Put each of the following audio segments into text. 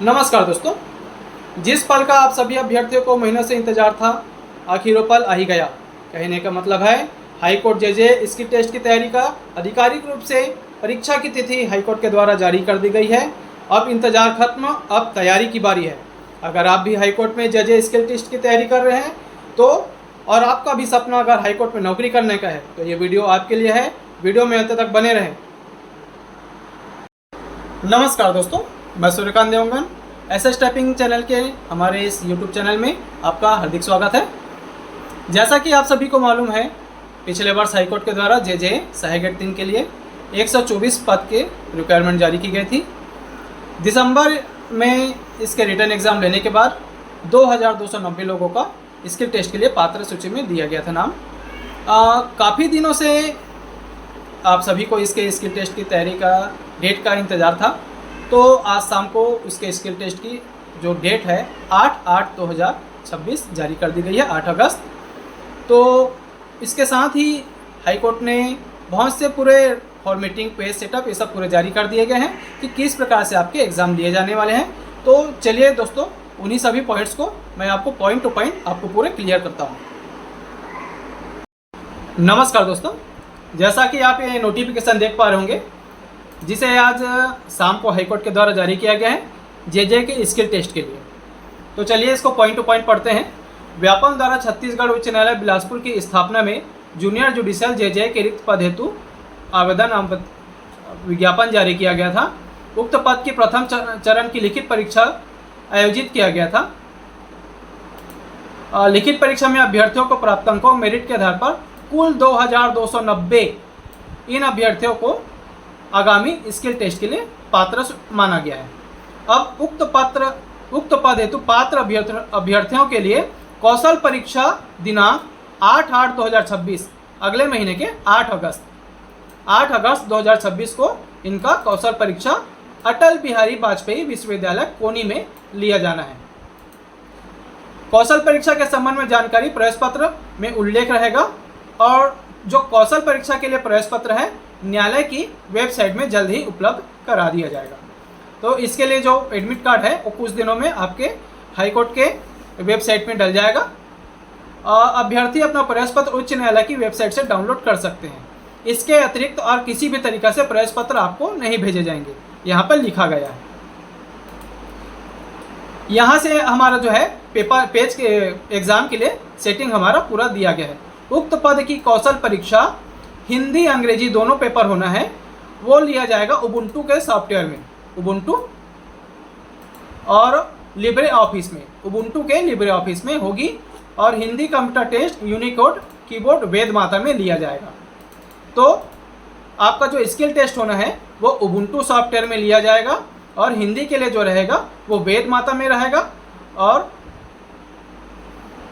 नमस्कार दोस्तों। जिस पल का आप सभी अभ्यर्थियों को महीनों से इंतजार था, आखिर वो पल आ ही गया। कहने का मतलब है हाईकोर्ट जेजे इसकी टेस्ट की तैयारी का आधिकारिक रूप से परीक्षा की तिथि हाईकोर्ट के द्वारा जारी कर दी गई है। अब इंतजार खत्म, अब तैयारी की बारी है। अगर आप भी हाईकोर्ट में जेजे स्किल टेस्ट की तैयारी कर रहे हैं तो और आपका भी सपना अगर हाईकोर्ट में नौकरी करने का है तो ये वीडियो आपके लिए है। वीडियो में अंत तक बने रहें। नमस्कार दोस्तों, मैं Suryakant Devgan SS typing channel के हमारे इस यूट्यूब चैनल में आपका हार्दिक स्वागत है। जैसा कि आप सभी को मालूम है, पिछले वर्ष हाईकोर्ट के द्वारा जेजे सहायक 3 के लिए 124 पद के रिक्वायरमेंट जारी की गई थी। दिसंबर में इसके रिटर्न एग्ज़ाम लेने के बाद 2290 लोगों का इसके टेस्ट के लिए पात्र सूची में दिया गया था नाम। काफ़ी दिनों से आप सभी को इसके स्किल टेस्ट की तैयारी का डेट का इंतज़ार था, तो आज शाम को इसके स्किल टेस्ट की जो डेट है 8/8/2026 जारी कर दी गई है, 8 अगस्त। तो इसके साथ ही हाईकोर्ट ने बहुत से पूरे फॉर्मेटिंग, पेज सेटअप, ये सब पूरे जारी कर दिए गए हैं कि किस प्रकार से आपके एग्ज़ाम लिए जाने वाले हैं। तो चलिए दोस्तों, उन्हीं सभी पॉइंट्स को मैं आपको पॉइंट टू पॉइंट आपको पूरे क्लियर करता हूँ। नमस्कार दोस्तों, जैसा कि आप ये नोटिफिकेशन देख पा रहे होंगे जिसे आज शाम को हाईकोर्ट के द्वारा जारी किया गया है जेजे के स्किल टेस्ट के लिए। तो चलिए इसको पॉइंट टू पॉइंट पढ़ते हैं। व्यापम द्वारा छत्तीसगढ़ उच्च न्यायालय बिलासपुर की स्थापना में जूनियर जुडिशियल जेजे के रिक्त पद हेतु आवेदन विज्ञापन जारी किया गया था। उक्त पद की प्रथम चरण की लिखित परीक्षा आयोजित किया गया था। लिखित परीक्षा में अभ्यर्थियों को प्राप्त अंकों मेरिट के आधार पर कुल 2290 इन अभ्यर्थियों को आगामी स्किल टेस्ट के लिए पात्र माना गया है। अब उक्त पद हेतु पात्र अभ्यर्थियों के लिए कौशल परीक्षा दिनांक 8/8/2026 अगले महीने के 8 अगस्त 2026 को इनका कौशल परीक्षा अटल बिहारी वाजपेयी विश्वविद्यालय कोनी में लिया जाना है। कौशल परीक्षा के संबंध में जानकारी प्रवेश पत्र में उल्लेख रहेगा और जो कौशल परीक्षा के लिए प्रवेश पत्र है न्यायालय की वेबसाइट में जल्द ही उपलब्ध करा दिया जाएगा। तो इसके लिए जो एडमिट कार्ड है वो कुछ दिनों में आपके हाईकोर्ट के वेबसाइट में डल जाएगा। अभ्यर्थी अपना प्रवेश पत्र उच्च न्यायालय की वेबसाइट से डाउनलोड कर सकते हैं। इसके अतिरिक्त और किसी भी तरीका से प्रवेश पत्र आपको नहीं भेजे जाएंगे, यहाँ पर लिखा गया है। यहाँ से हमारा जो है पेज के एग्ज़ाम के लिए सेटिंग हमारा पूरा दिया गया है। उक्त पद की कौशल परीक्षा हिंदी अंग्रेजी दोनों पेपर होना है, वो लिया जाएगा उबुंटू के सॉफ्टवेयर में, उबुंटू और लिब्रे ऑफिस में, उबुंटू के लिब्रे ऑफिस में होगी। और Hindi computer test Unicode keyboard Ved Mata में लिया जाएगा। तो आपका जो स्किल टेस्ट होना है वो उबुंटू सॉफ्टवेयर में लिया जाएगा और हिंदी के लिए जो रहेगा वो वेद माता में रहेगा और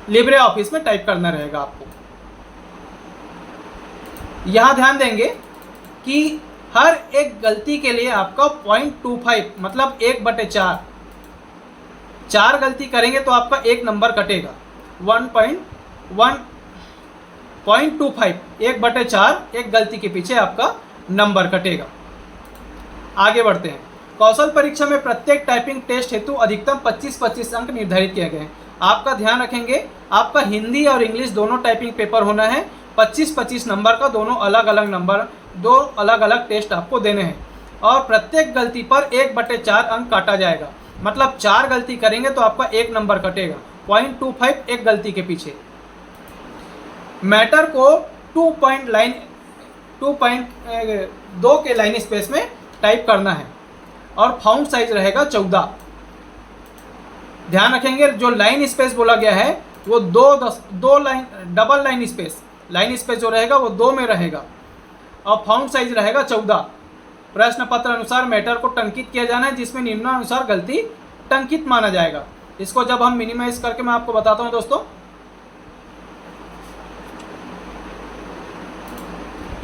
लिब्रे ऑफिस में टाइप करना रहेगा आपको। यहाँ ध्यान देंगे कि हर एक गलती के लिए आपका 0.25 मतलब 1/4 4 गलती करेंगे तो आपका 1 नंबर कटेगा। 1.25 1/4 एक गलती के पीछे आपका नंबर कटेगा। आगे बढ़ते हैं। कौशल परीक्षा में प्रत्येक टाइपिंग टेस्ट हेतु अधिकतम 25-25 अंक निर्धारित किए गए हैं। आपका ध्यान रखेंगे, आपका हिंदी और इंग्लिश दोनों टाइपिंग पेपर होना है। 25-25 नंबर का दोनों अलग अलग नंबर, 2 अलग अलग टेस्ट आपको देने हैं और प्रत्येक गलती पर 1/4 अंक काटा जाएगा। मतलब 4 गलती करेंगे तो आपका 1 नंबर कटेगा, 0.25 एक गलती के पीछे। मैटर को 2.2 के लाइन स्पेस में टाइप करना है और फाउंट साइज रहेगा 14। ध्यान रखेंगे, जो लाइन स्पेस बोला गया है वो 2 लाइन डबल लाइन स्पेस जो रहेगा वो 2 में रहेगा और फाउंट साइज रहेगा 14। प्रश्न पत्र अनुसार मैटर को टंकित किया जाना है जिसमें निम्नानुसार गलती टंकित माना जाएगा। इसको जब हम मिनिमाइज करके मैं आपको बताता हूं दोस्तों,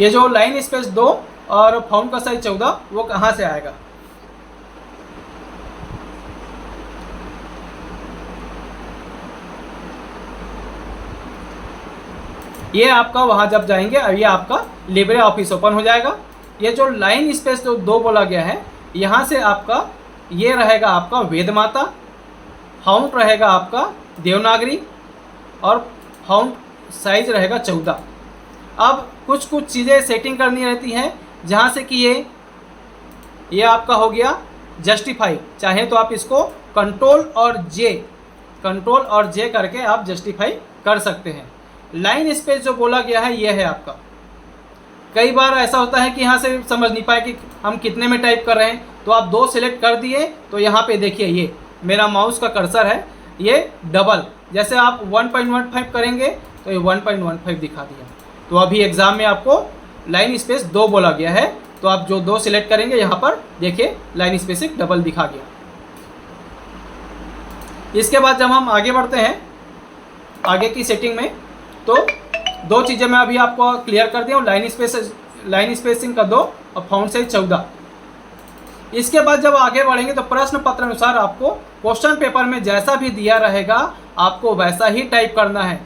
ये जो लाइन स्पेस 2 और फाउंट का साइज 14 वो कहां से आएगा। ये आपका वहां जब जाएंगे ये आपका लिब्रे ऑफिस ओपन हो जाएगा। ये जो लाइन स्पेस जो 2 बोला गया है यहाँ से आपका ये रहेगा आपका वेद माता, फाउंट रहेगा आपका देवनागरी और फाउंट साइज रहेगा 14। अब कुछ कुछ चीज़ें सेटिंग करनी रहती हैं, जहाँ से कि ये आपका हो गया जस्टिफाई। चाहे तो आप इसको कंट्रोल और जे करके आप जस्टिफाई कर सकते हैं। लाइन स्पेस जो बोला गया है ये है आपका। कई बार ऐसा होता है कि यहाँ से समझ नहीं पाए कि हम कितने में टाइप कर रहे हैं, तो आप 2 सिलेक्ट कर दिए तो यहाँ पे देखिए ये मेरा माउस का कर्सर है, ये डबल, जैसे आप 1.15 करेंगे तो ये 1.15 दिखा दिया। तो अभी एग्ज़ाम में आपको लाइन स्पेस 2 बोला गया है, तो आप जो 2 सिलेक्ट करेंगे यहाँ पर देखिए लाइन स्पेसिंग डबल दिखा गया। इसके बाद जब हम आगे बढ़ते हैं आगे की सेटिंग में, तो 2 चीज़ें मैं अभी आपको क्लियर कर दिया हूँ, लाइन स्पेसिंग का 2 और फाउंट साइज 14। इसके बाद जब आगे बढ़ेंगे तो प्रश्न पत्र अनुसार आपको क्वेश्चन पेपर में जैसा भी दिया रहेगा आपको वैसा ही टाइप करना है,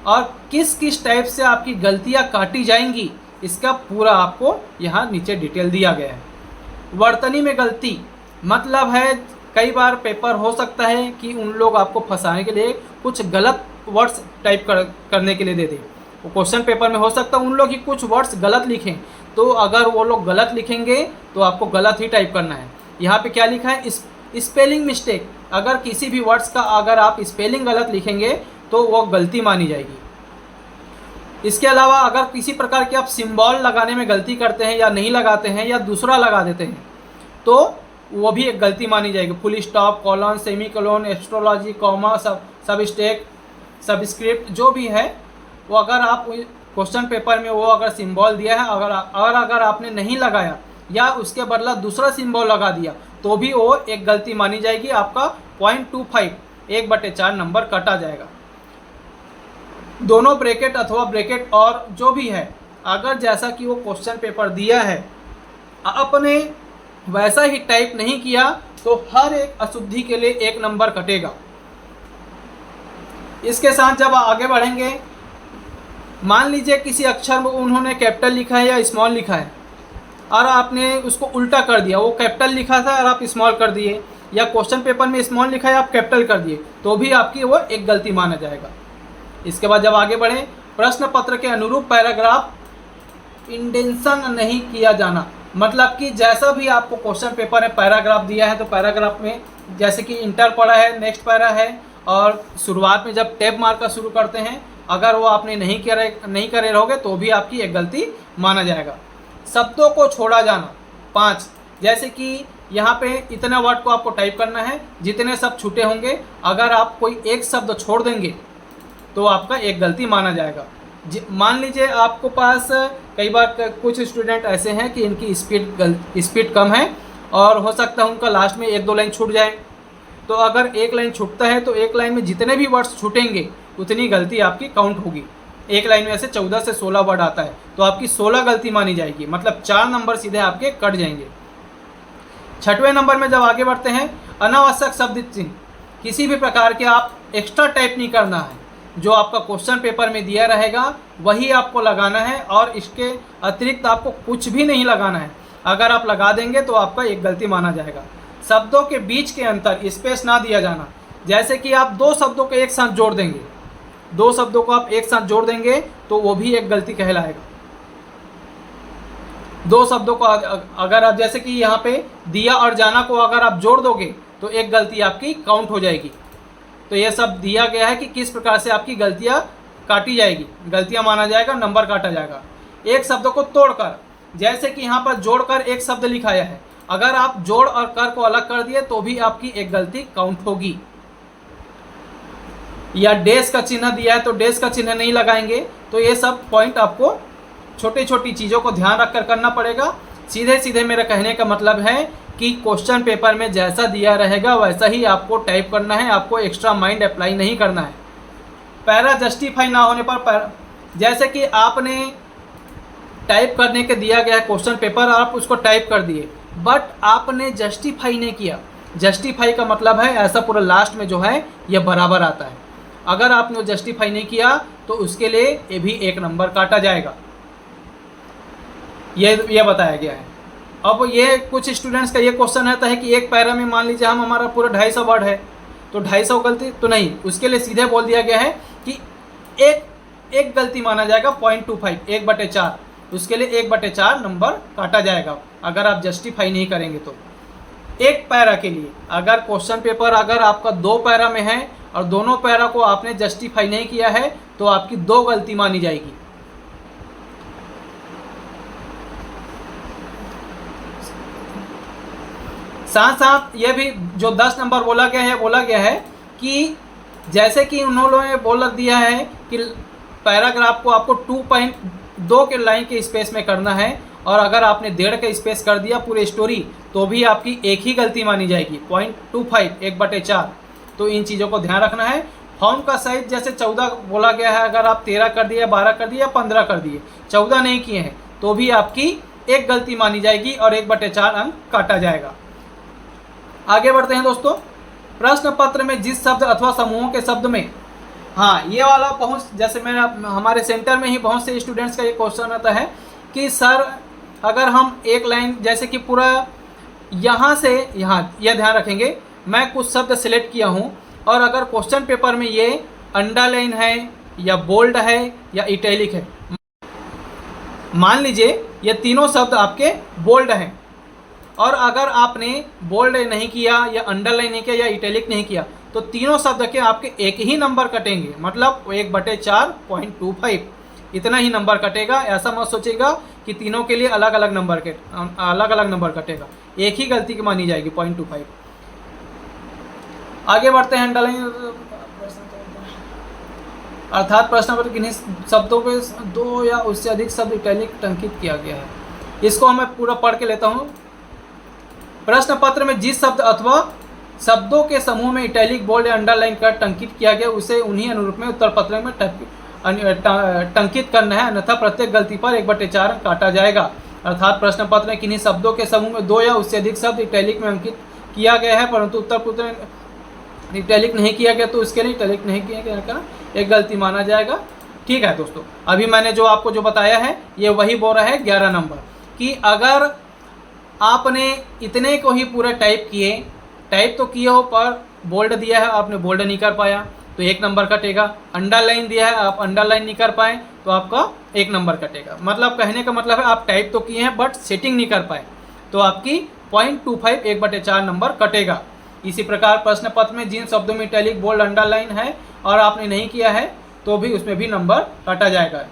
और किस किस टाइप से आपकी गलतियाँ काटी जाएंगी इसका पूरा आपको यहाँ नीचे डिटेल दिया गया है। वर्तनी में गलती मतलब है कई बार पेपर हो सकता है कि उन लोग आपको फंसाने के लिए कुछ गलत वर्ड्स टाइप करने के लिए दे दें। वो क्वेश्चन पेपर में हो सकता है उन लोग ही कुछ वर्ड्स गलत लिखें, तो अगर वो लोग गलत लिखेंगे तो आपको गलत ही टाइप करना है। यहाँ पे क्या लिखा है, स्पेलिंग मिस्टेक। अगर किसी भी वर्ड्स का अगर आप स्पेलिंग गलत लिखेंगे तो वो गलती मानी जाएगी। इसके अलावा अगर किसी प्रकार के आप सिंबल लगाने में गलती करते हैं या नहीं लगाते हैं या दूसरा लगा देते हैं तो वो भी एक गलती मानी जाएगी। Full stop, colon, semicolon, astrology, comma, subscript जो भी है वो अगर आप क्वेश्चन पेपर में वो अगर सिंबल दिया है अगर आपने नहीं लगाया या उसके बदला दूसरा सिंबल लगा दिया तो भी वो एक गलती मानी जाएगी। आपका 0.25 1/4 नंबर कटा जाएगा। दोनों ब्रैकेट अथवा ब्रैकेट और जो भी है अगर जैसा कि वो क्वेश्चन पेपर दिया है आपने वैसा ही टाइप नहीं किया तो हर एक अशुद्धि के लिए 1 नंबर कटेगा। इसके साथ जब आगे बढ़ेंगे, मान लीजिए किसी अक्षर में उन्होंने कैपिटल लिखा है या स्मॉल लिखा है और आपने उसको उल्टा कर दिया, वो कैपिटल लिखा था और आप स्मॉल कर दिए, या क्वेश्चन पेपर में स्मॉल लिखा है आप कैपिटल कर दिए, तो भी आपकी वो एक गलती माना जाएगा। इसके बाद जब आगे बढ़ें, प्रश्न पत्र के अनुरूप पैराग्राफ इंडेंशन नहीं किया जाना, मतलब कि जैसा भी आपको क्वेश्चन पेपर में पैराग्राफ दिया है तो पैराग्राफ में जैसे कि इंटर पढ़ा है, नेक्स्ट पैरा है, और शुरुआत में जब टैब मार कर शुरू करते हैं अगर वो आपने नहीं करे रहोगे तो भी आपकी एक गलती माना जाएगा। शब्दों को छोड़ा जाना 5, जैसे कि यहाँ पे इतने वर्ड को आपको टाइप करना है, जितने शब्द छूटे होंगे अगर आप कोई एक शब्द छोड़ देंगे तो आपका एक गलती माना जाएगा। मान लीजिए आपको पास कई बार कुछ स्टूडेंट ऐसे हैं कि इनकी स्पीड कम है और हो सकता है उनका लास्ट में 1-2 लाइन छूट जाए, तो अगर एक लाइन छूटता है तो एक लाइन में जितने भी वर्ड्स छूटेंगे उतनी गलती आपकी काउंट होगी। एक लाइन में ऐसे 14 से 16 वर्ड आता है तो आपकी 16 गलती मानी जाएगी, मतलब 4 नंबर सीधे आपके कट जाएंगे। 6वें नंबर में जब आगे बढ़ते हैं, अनावश्यक शब्द चिन्ह किसी भी प्रकार के आप एक्स्ट्रा टाइप नहीं करना है, जो आपका क्वेश्चन पेपर में दिया रहेगा वही आपको लगाना है और इसके अतिरिक्त आपको कुछ भी नहीं लगाना है। अगर आप लगा देंगे तो आपका एक गलती माना जाएगा। शब्दों के बीच के अंतर स्पेस ना दिया जाना, जैसे कि आप 2 शब्दों को एक साथ जोड़ देंगे, 2 शब्दों को आप एक साथ जोड़ देंगे तो वो भी एक गलती कहलाएगा। 2 शब्दों को अगर आप जैसे कि यहाँ पे दिया और जाना को अगर आप जोड़ दोगे तो एक गलती आपकी काउंट हो जाएगी। तो ये सब दिया गया है कि किस प्रकार से आपकी गलतियाँ काटी जाएगी, गलतियाँ माना जाएगा, नंबर काटा जाएगा। एक शब्द को तोड़कर, जैसे कि यहाँ पर जोड़कर एक शब्द लिखाया है, अगर आप जोड़ और कर को अलग कर दिए तो भी आपकी एक गलती काउंट होगी। या डैश का चिन्ह दिया है तो डैश का चिन्ह नहीं लगाएंगे। तो ये सब पॉइंट आपको छोटी छोटी चीज़ों को ध्यान रखकर करना पड़ेगा। सीधे सीधे मेरा कहने का मतलब है कि क्वेश्चन पेपर में जैसा दिया रहेगा वैसा ही आपको टाइप करना है, आपको एक्स्ट्रा माइंड अप्लाई नहीं करना है। पैरा जस्टिफाई ना होने पर जैसे कि आपने टाइप करने के दिया गया क्वेश्चन पेपर, आप उसको टाइप कर दिए बट आपने जस्टिफाई नहीं किया। जस्टिफाई का मतलब है ऐसा पूरा लास्ट में जो है यह बराबर आता है। अगर आपने जस्टिफाई नहीं किया तो उसके लिए ये भी 1 नंबर काटा जाएगा, ये बताया गया है। अब ये कुछ स्टूडेंट्स का ये क्वेश्चन रहता है कि एक पैरा में मान लीजिए हम हमारा पूरा 250 वर्ड है, तो 250 गलती तो नहीं, उसके लिए सीधे बोल दिया गया है कि एक गलती माना जाएगा 0.25 1/4, उसके लिए 1/4 नंबर काटा जाएगा अगर आप जस्टिफाई नहीं करेंगे तो। एक पैरा के लिए अगर क्वेश्चन पेपर अगर आपका 2 पैरा में है और दोनों पैरा को आपने जस्टिफाई नहीं किया है तो आपकी 2 गलती मानी जाएगी। साथ साथ ये भी जो 10 नंबर बोला गया है कि जैसे कि उन्होंने बोल दिया है कि पैराग्राफ को आपको 2.2 के लाइन के स्पेस में करना है और अगर आपने 1.5 का स्पेस कर दिया पूरी स्टोरी तो भी आपकी एक ही गलती मानी जाएगी 0.25 1/4। तो इन चीज़ों को ध्यान रखना है। फॉर्म का साइज जैसे 14 बोला गया है, अगर आप 13 कर दिए, 12 कर दिए या 15 कर दिए, 14 नहीं किए हैं तो भी आपकी एक गलती मानी जाएगी और 1/4 अंक काटा जाएगा। आगे बढ़ते हैं दोस्तों। प्रश्न पत्र में जिस शब्द अथवा समूहों के शब्द में, हाँ ये वाला बहुत, जैसे मैंने हमारे सेंटर में ही बहुत से स्टूडेंट्स का ये क्वेश्चन आता है कि सर अगर हम एक लाइन जैसे कि पूरा यहाँ से यहाँ, यह ध्यान रखेंगे मैं कुछ शब्द सिलेक्ट किया हूँ और अगर क्वेश्चन पेपर में ये अंडरलाइन है या बोल्ड है या इटैलिक है, मान लीजिए ये तीनों शब्द आपके बोल्ड हैं और अगर आपने बोल्ड नहीं किया या अंडरलाइन नहीं किया या इटैलिक नहीं किया तो तीनों शब्द के आपके एक ही नंबर कटेंगे, मतलब 1/4.25 इतना ही नंबर कटेगा। ऐसा मत सोचिएगा कि तीनों के लिए अलग अलग नंबर कटेगा, एक ही गलती की मानी जाएगी 0.25। आगे बढ़ते हैं। अंडरलाइन अर्थात प्रश्न पत्र किन्हीं शब्दों पे 2 या उससे अधिक शब्द इटैलिक टंकित किया गया है। इसको मैं पूरा पढ़ के लेता हूँ। प्रश्न पत्र में जिस शब्द अथवा शब्दों के समूह में इटैलिक, बोल्ड या अंडरलाइन कर टंकित किया गया उसे उन्हीं अनुरूप में उत्तर पत्र में टंकित करना है, अन्यथा प्रत्येक गलती पर 1/4 काटा जाएगा। अर्थात प्रश्न पत्र में किन्हीं शब्दों के समूह में 2 या उससे अधिक शब्द इटैलिक में अंकित किया गया है परंतु उत्तर पत्र में इटैलिक नहीं किया गया तो उसके लिए इटैलिक नहीं किया गया एक गलती माना जाएगा। ठीक है दोस्तों, अभी मैंने जो आपको जो बताया है ये वही बोल रहा है 11 नंबर कि अगर आपने इतने को ही पूरा टाइप तो किए हो पर बोल्ड दिया है आपने बोल्ड नहीं कर पाया तो 1 नंबर कटेगा। अंडरलाइन दिया है आप अंडरलाइन नहीं कर पाए तो आपका 1 नंबर कटेगा। मतलब कहने का मतलब है आप टाइप तो किए हैं बट सेटिंग नहीं कर पाए तो आपकी 0.25 1/4 नंबर कटेगा। इसी प्रकार प्रश्न पत्र में जिन शब्दों में इटैलिक, बोल्ड, अंडरलाइन है और आपने नहीं किया है तो भी उसमें भी नंबर काटा जाएगा।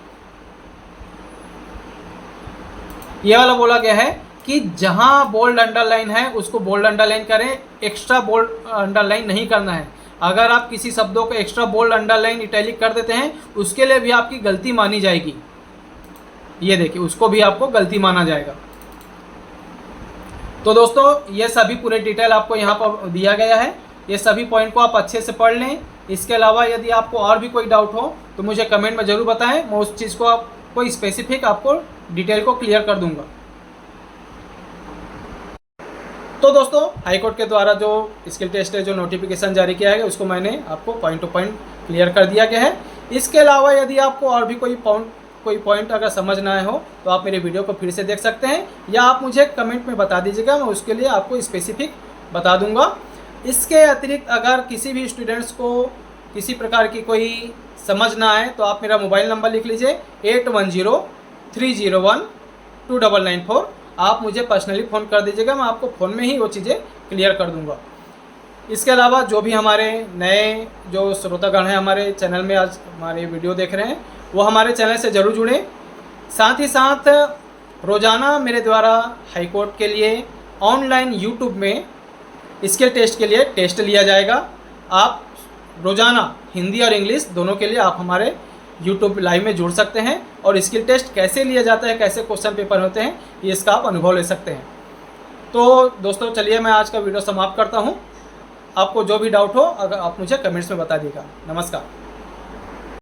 ये वाला बोला गया है कि जहां बोल्ड अंडरलाइन है उसको बोल्ड अंडरलाइन करें, एक्स्ट्रा बोल्ड अंडरलाइन नहीं करना है। अगर आप किसी शब्दों को एक्स्ट्रा बोल्ड अंडरलाइन इटैलिक कर देते हैं उसके लिए भी आपकी गलती मानी जाएगी। ये देखिए उसको भी आपको गलती माना जाएगा। तो दोस्तों ये सभी पूरे डिटेल आपको यहाँ पर दिया गया है, ये सभी पॉइंट को आप अच्छे से पढ़ लें। इसके अलावा यदि आपको और भी कोई डाउट हो तो मुझे कमेंट में ज़रूर बताएं, मैं उस चीज़ को आपको स्पेसिफिक आपको डिटेल को क्लियर कर दूंगा। तो दोस्तों हाईकोर्ट के द्वारा जो स्किल टेस्ट है जो नोटिफिकेशन जारी किया है उसको मैंने आपको पॉइंट टू पॉइंट क्लियर कर दिया गया है। इसके अलावा यदि आपको और भी कोई पॉइंट अगर समझ ना आए हो तो आप मेरे वीडियो को फिर से देख सकते हैं या आप मुझे कमेंट में बता दीजिएगा, मैं उसके लिए आपको स्पेसिफिक बता दूंगा। इसके अतिरिक्त अगर किसी भी स्टूडेंट्स को किसी प्रकार की कोई समझ ना आए तो आप मेरा मोबाइल नंबर लिख लीजिए 8103012994। आप मुझे पर्सनली फ़ोन कर दीजिएगा, मैं आपको फ़ोन में ही वो चीज़ें क्लियर कर दूंगा। इसके अलावा जो भी हमारे नए जो श्रोतागण हैं हमारे चैनल में आज हमारे वीडियो देख रहे हैं वो हमारे चैनल से ज़रूर जुड़ें। साथ ही साथ रोज़ाना मेरे द्वारा हाईकोर्ट के लिए ऑनलाइन यूट्यूब में स्किल टेस्ट के लिए टेस्ट लिया जाएगा। आप रोज़ाना हिंदी और इंग्लिश दोनों के लिए आप हमारे यूट्यूब लाइव में जुड़ सकते हैं और स्किल टेस्ट कैसे लिया जाता है, कैसे क्वेश्चन पेपर होते हैं, ये इसका आप अनुभव ले सकते हैं। तो दोस्तों चलिए मैं आज का वीडियो समाप्त करता हूँ। आपको जो भी डाउट हो अगर आप मुझे कमेंट्स में बता दीजिएगा। नमस्कार।